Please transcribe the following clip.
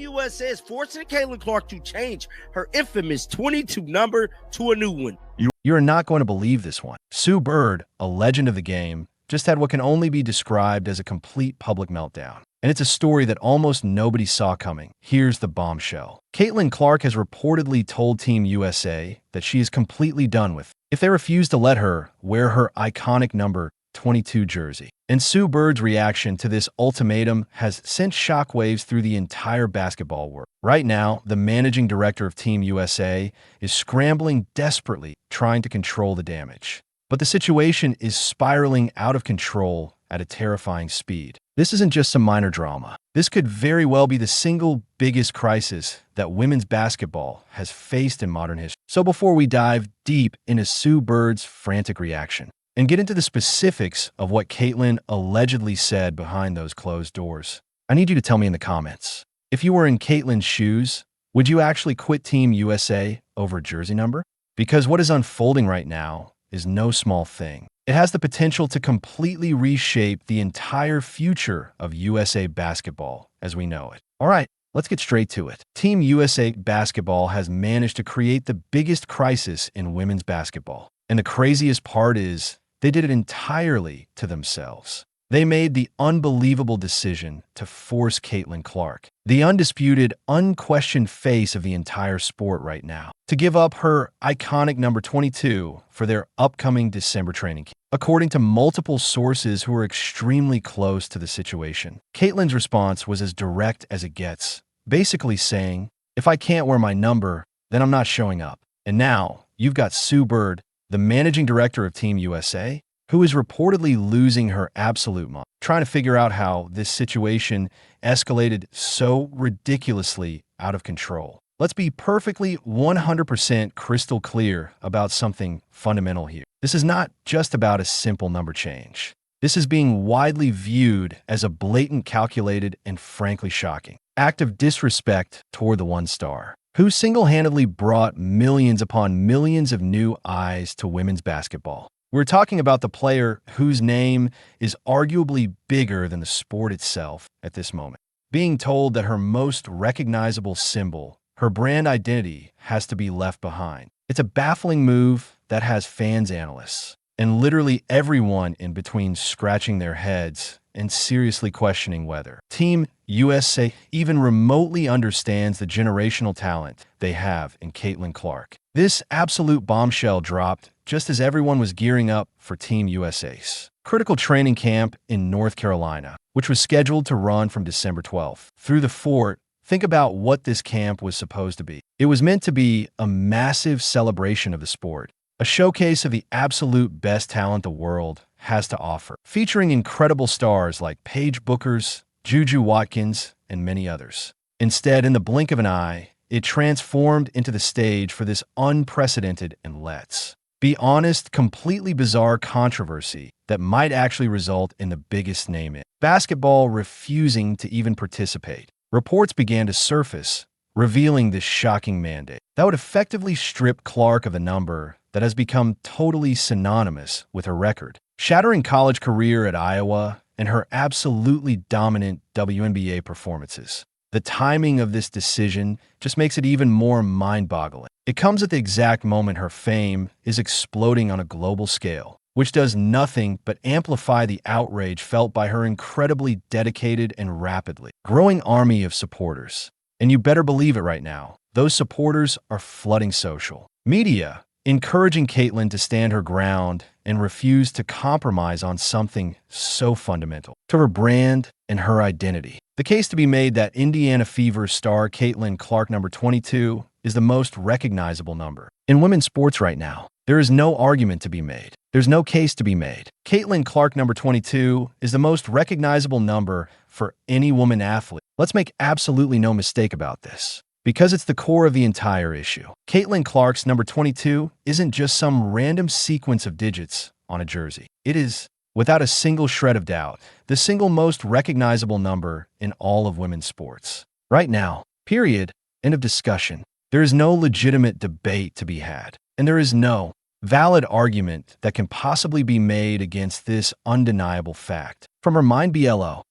USA is forcing Caitlin Clark to change her infamous 22 number to a new one. You are not going to believe this one. Sue Bird, a legend of the game, just had what can only be described as a complete public meltdown. And it's a story that almost nobody saw coming. Here's the bombshell. Caitlin Clark has reportedly told Team USA that she is completely done with if they refuse to let her wear her iconic number 22 jersey. And Sue Bird's reaction to this ultimatum has sent shockwaves through the entire basketball world. Right now, the managing director of Team USA is scrambling desperately, trying to control the damage. But the situation is spiraling out of control at a terrifying speed. This isn't just some minor drama. This could very well be the single biggest crisis that women's basketball has faced in modern history. So before we dive deep into Sue Bird's frantic reaction and get into the specifics of what Caitlin allegedly said behind those closed doors, I need you to tell me in the comments. If you were in Caitlin's shoes, would you actually quit Team USA over a jersey number? Because what is unfolding right now is no small thing. It has the potential to completely reshape the entire future of USA basketball as we know it. All right, let's get straight to it. Team USA basketball has managed to create the biggest crisis in women's basketball. And the craziest part is they did it entirely to themselves. They made the unbelievable decision to force Caitlin Clark, the undisputed, unquestioned face of the entire sport right now, to give up her iconic number 22 for their upcoming December training camp. According to multiple sources who are extremely close to the situation, Caitlin's response was as direct as it gets, basically saying, "If I can't wear my number, then I'm not showing up." And now you've got Sue Bird, the managing director of Team USA, who is reportedly losing her absolute mind, trying to figure out how this situation escalated so ridiculously out of control. Let's be perfectly 100% crystal clear about something fundamental here. This is not just about a simple number change. This is being widely viewed as a blatant, calculated, and frankly shocking act of disrespect toward the one star, who single-handedly brought millions upon millions of new eyes to women's basketball. We're talking about the player whose name is arguably bigger than the sport itself at this moment. Being told that her most recognizable symbol, her brand identity, has to be left behind. It's a baffling move that has fans, analysts, and literally everyone in between scratching their heads and seriously questioning whether Team USA even remotely understands the generational talent they have in Caitlin Clark. This absolute bombshell dropped just as everyone was gearing up for Team USA's critical training camp in North Carolina, which was scheduled to run from December 12th through the 4th. Think about what this camp was supposed to be. It was meant to be a massive celebration of the sport, a showcase of the absolute best talent the world has to offer, featuring incredible stars like Paige Bueckers, Juju Watkins, and many others. Instead, in the blink of an eye, it transformed into the stage for this unprecedented and, let's be honest, completely bizarre controversy that might actually result in the biggest name in basketball refusing to even participate. Reports began to surface, revealing this shocking mandate that would effectively strip Clark of a number that has become totally synonymous with her record, shattering college career at Iowa and her absolutely dominant WNBA performances. The timing of this decision just makes it even more mind-boggling. It comes at the exact moment her fame is exploding on a global scale, which does nothing but amplify the outrage felt by her incredibly dedicated and rapidly growing army of supporters. And you better believe it right now, those supporters are flooding social media, encouraging Caitlin to stand her ground and refuse to compromise on something so fundamental to her brand and her identity. The case to be made that Indiana Fever star Caitlin Clark number 22 is the most recognizable number in women's sports right now. There is no argument to be made. There's no case to be made. Caitlin Clark number 22 is the most recognizable number for any woman athlete. Let's make absolutely no mistake about this, because it's the core of the entire issue. Caitlin Clark's number 22 isn't just some random sequence of digits on a jersey. It is, without a single shred of doubt, the single most recognizable number in all of women's sports. Right now, period, end of discussion. There is no legitimate debate to be had, and there is no valid argument that can possibly be made against this undeniable fact. From her Mind BLO,